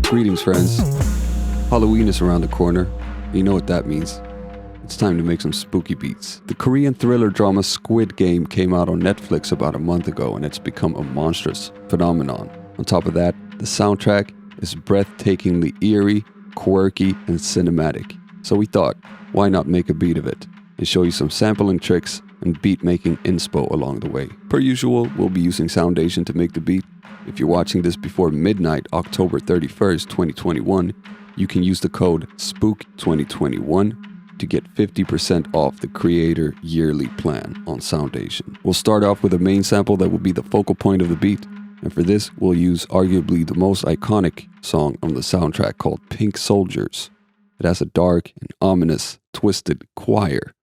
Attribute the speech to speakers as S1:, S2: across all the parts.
S1: Greetings, friends. Halloween is around the corner. You know what that means. It's time to make some spooky beats. The Korean thriller drama Squid Game came out on Netflix about a month ago, and it's become a monstrous phenomenon. On top of that, the soundtrack is breathtakingly eerie, quirky, and cinematic. So we thought, why not make a beat of it and show you some sampling tricks and beat making inspo along the way. Per usual, we'll be using Soundation to make the beat. If you're watching this before midnight, October 31st, 2021, you can use the code SPOOK2021 to get 50% off the creator yearly plan on Soundation. We'll start off with a main sample that will be the focal point of the beat, and for this we'll use arguably the most iconic song on the soundtrack called Pink Soldiers. It has a dark and ominous, twisted choir.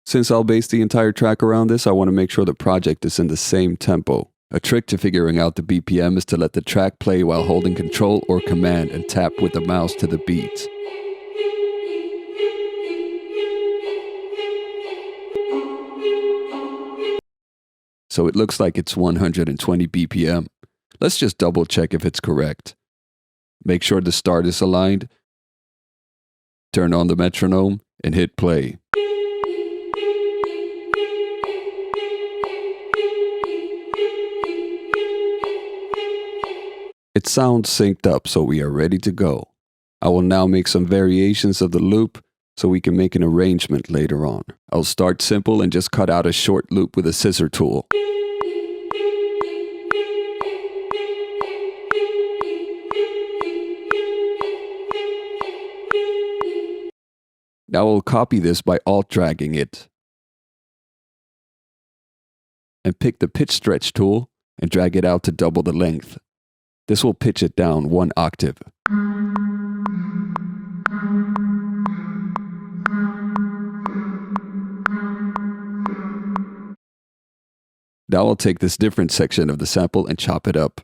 S1: Since I'll base the entire track around this, I want to make sure the project is in the same tempo. A trick to figuring out the BPM is to let the track play while holding Control or Command and tap with the mouse to the beat. So it looks like it's 120 BPM. Let's just double check if it's correct. Make sure the start is aligned. Turn on the metronome and hit play. It sounds synced up, so we are ready to go. I will now make some variations of the loop so we can make an arrangement later on. I'll start simple and just cut out a short loop with a scissor tool. Now I'll copy this by alt-dragging it. And pick the pitch stretch tool and drag it out to double the length. This will pitch it down 1 octave. Now I'll take this different section of the sample and chop it up.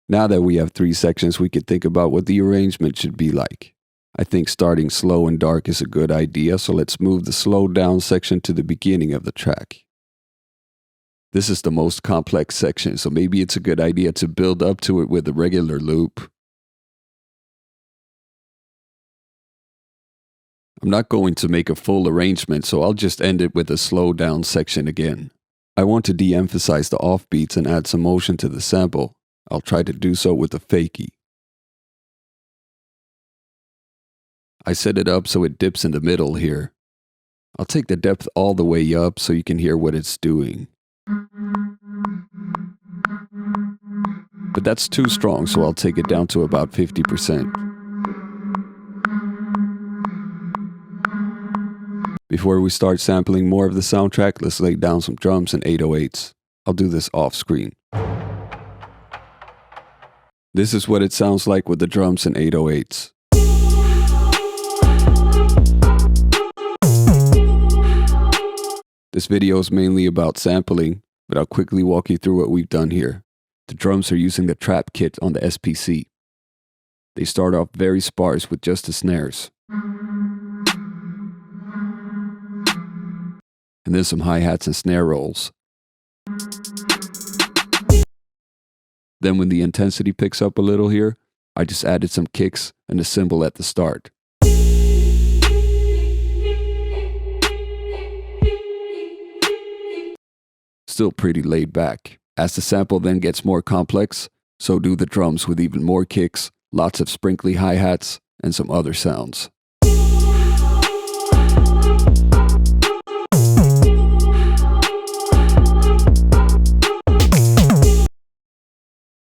S1: Now that we have 3 sections, we can think about what the arrangement should be like. I think starting slow and dark is a good idea, so let's move the slowed down section to the beginning of the track. This is the most complex section, so maybe it's a good idea to build up to it with a regular loop. I'm not going to make a full arrangement, so I'll just end it with a slowed down section again. I want to de-emphasize the offbeats and add some motion to the sample. I'll try to do so with a fakie. I set it up so it dips in the middle here. I'll take the depth all the way up so you can hear what it's doing. But that's too strong, so I'll take it down to about 50%. Before we start sampling more of the soundtrack, let's lay down some drums and 808s. I'll do this off screen. This is what it sounds like with the drums and 808s. This video is mainly about sampling, but I'll quickly walk you through what we've done here. The drums are using the trap kit on the SPC. They start off very sparse with just the snares. And then some hi-hats and snare rolls. Then when the intensity picks up a little here, I just added some kicks and a cymbal at the start. Still pretty laid back. As the sample then gets more complex, so do the drums with even more kicks, lots of sprinkly hi-hats, and some other sounds.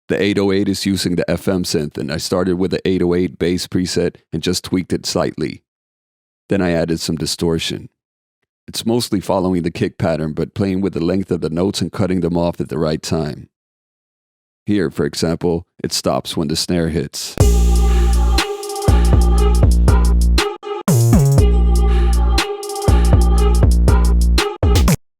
S1: The 808 is using the FM synth, and I started with the 808 bass preset and just tweaked it slightly. Then I added some distortion. It's mostly following the kick pattern, but playing with the length of the notes and cutting them off at the right time. Here, for example, it stops when the snare hits.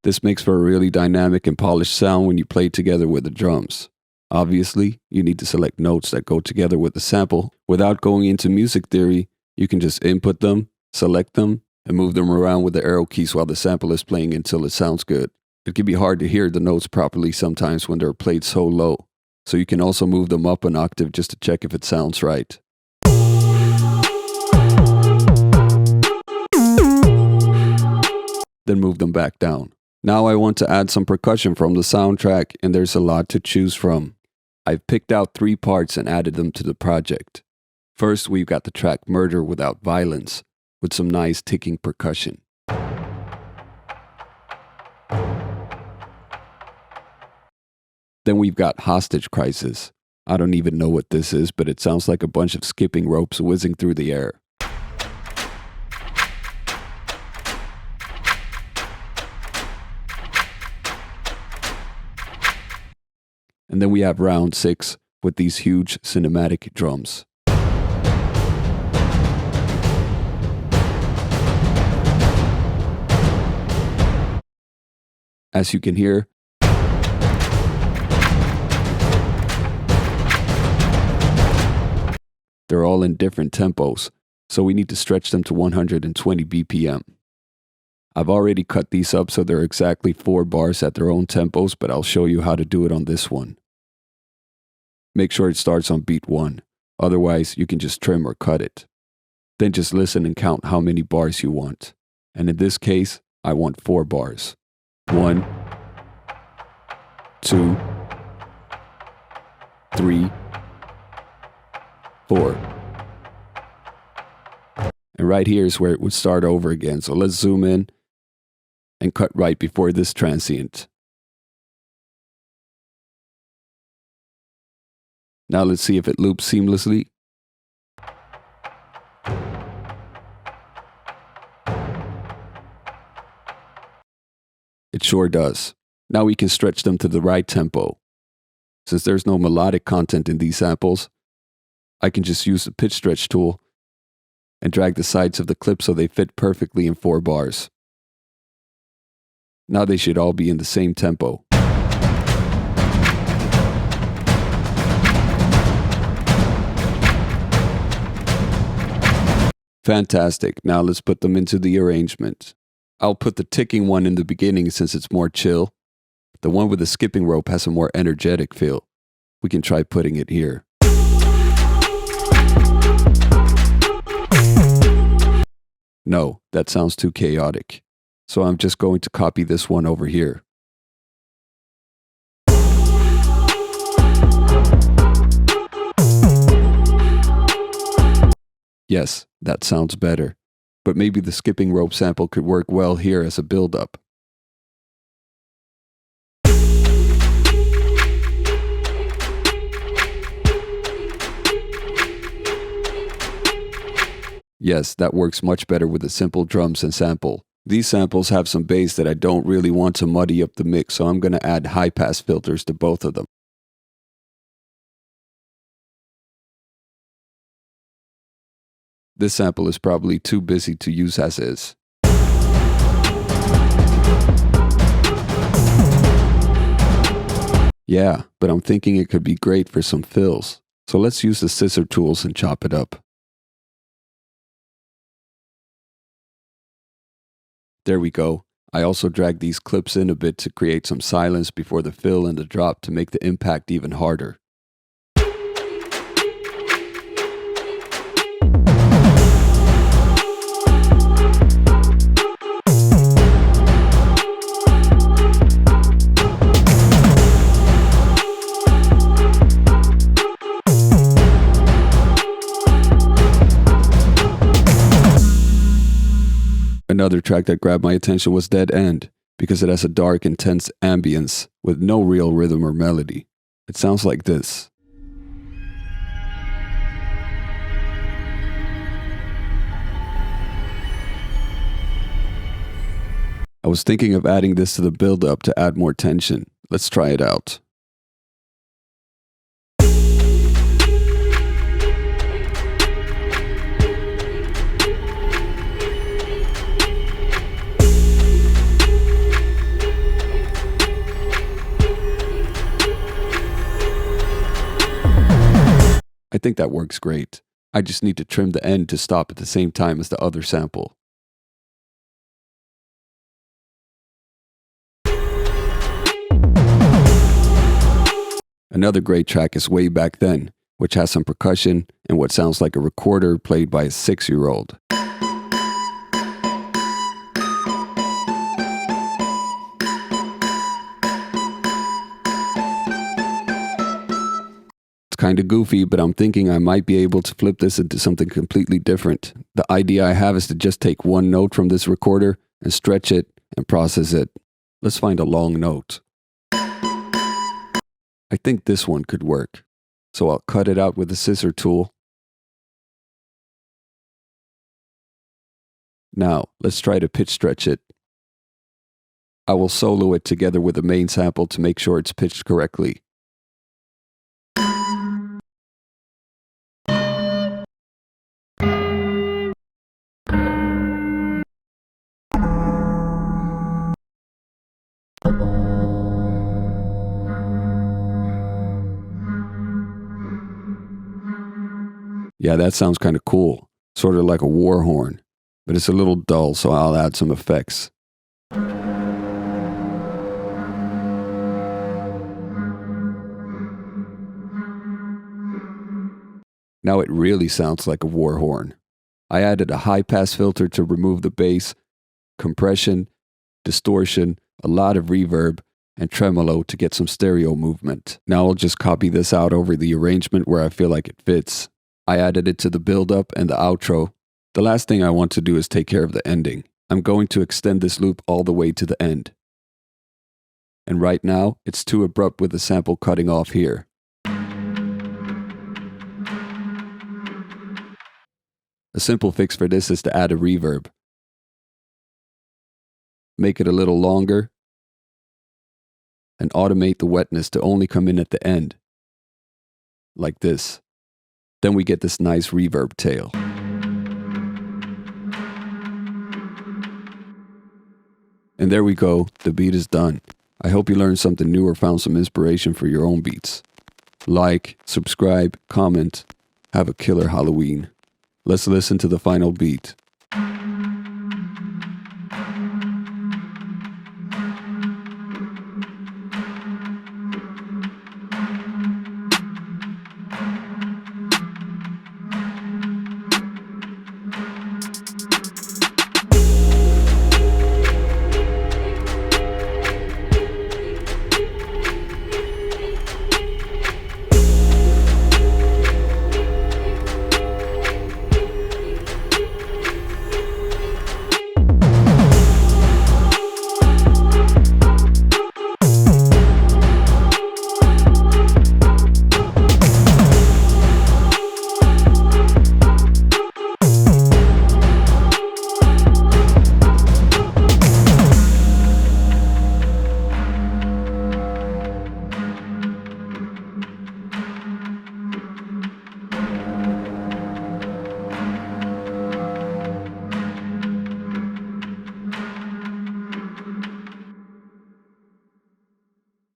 S1: This makes for a really dynamic and polished sound when you play together with the drums. Obviously, you need to select notes that go together with the sample. Without going into music theory, you can just input them, select them, and move them around with the arrow keys while the sample is playing until it sounds good. It can be hard to hear the notes properly sometimes when they're played so low, so you can also move them up an octave just to check if it sounds right. Then move them back down. Now I want to add some percussion from the soundtrack, and there's a lot to choose from. I've picked out 3 parts and added them to the project. First, we've got the track Murder Without Violence, with some nice ticking percussion. Then we've got Hostage Crisis. I don't even know what this is, but it sounds like a bunch of skipping ropes whizzing through the air. And then we have round 6 with these huge cinematic drums. As you can hear, they're all in different tempos, so we need to stretch them to 120 BPM. I've already cut these up so they're exactly 4 bars at their own tempos, but I'll show you how to do it on this one. Make sure it starts on beat 1, otherwise you can just trim or cut it. Then just listen and count how many bars you want. And in this case, I want 4 bars. 1, 2, 3, 4. And right here is where it would start over again. So let's zoom in and cut right before this transient. Now let's see if it loops seamlessly. It sure does. Now we can stretch them to the right tempo. Since there's no melodic content in these samples, I can just use the pitch stretch tool and drag the sides of the clip so they fit perfectly in 4 bars. Now they should all be in the same tempo. Fantastic. Now let's put them into the arrangement. I'll put the ticking one in the beginning since it's more chill. The one with the skipping rope has a more energetic feel. We can try putting it here. No, that sounds too chaotic. So I'm just going to copy this one over here. Yes, that sounds better. But maybe the skipping rope sample could work well here as a build-up. Yes, that works much better with the simple drums and sample. These samples have some bass that I don't really want to muddy up the mix, so I'm going to add high-pass filters to both of them. This sample is probably too busy to use as is. Yeah, but I'm thinking it could be great for some fills. So let's use the scissor tools and chop it up. There we go. I also dragged these clips in a bit to create some silence before the fill and the drop to make the impact even harder. Another track that grabbed my attention was Dead End, because it has a dark, intense ambience with no real rhythm or melody. It sounds like this. I was thinking of adding this to the build-up to add more tension. Let's try it out. think that works great. I just need to trim the end to stop at the same time as the other sample. Another great track is Way Back Then, which has some percussion and what sounds like a recorder played by a 6-year-old. Kind of goofy, but I'm thinking I might be able to flip this into something completely different. The idea I have is to just take one note from this recorder and stretch it and process it. Let's find a long note. I think this one could work. So I'll cut it out with a scissor tool. Now, let's try to pitch stretch it. I will solo it together with the main sample to make sure it's pitched correctly. Yeah, that sounds kind of cool. Sort of like a war horn. But it's a little dull, so I'll add some effects. Now it really sounds like a war horn. I added a high-pass filter to remove the bass, compression, distortion, a lot of reverb, and tremolo to get some stereo movement. Now I'll just copy this out over the arrangement where I feel like it fits. I added it to the build-up and the outro. The last thing I want to do is take care of the ending. I'm going to extend this loop all the way to the end. And right now, it's too abrupt with the sample cutting off here. A simple fix for this is to add a reverb. Make it a little longer, and automate the wetness to only come in at the end, like this. Then we get this nice reverb tail. And there we go, the beat is done. I hope you learned something new or found some inspiration for your own beats. Like, subscribe, comment, have a killer Halloween. Let's listen to the final beat.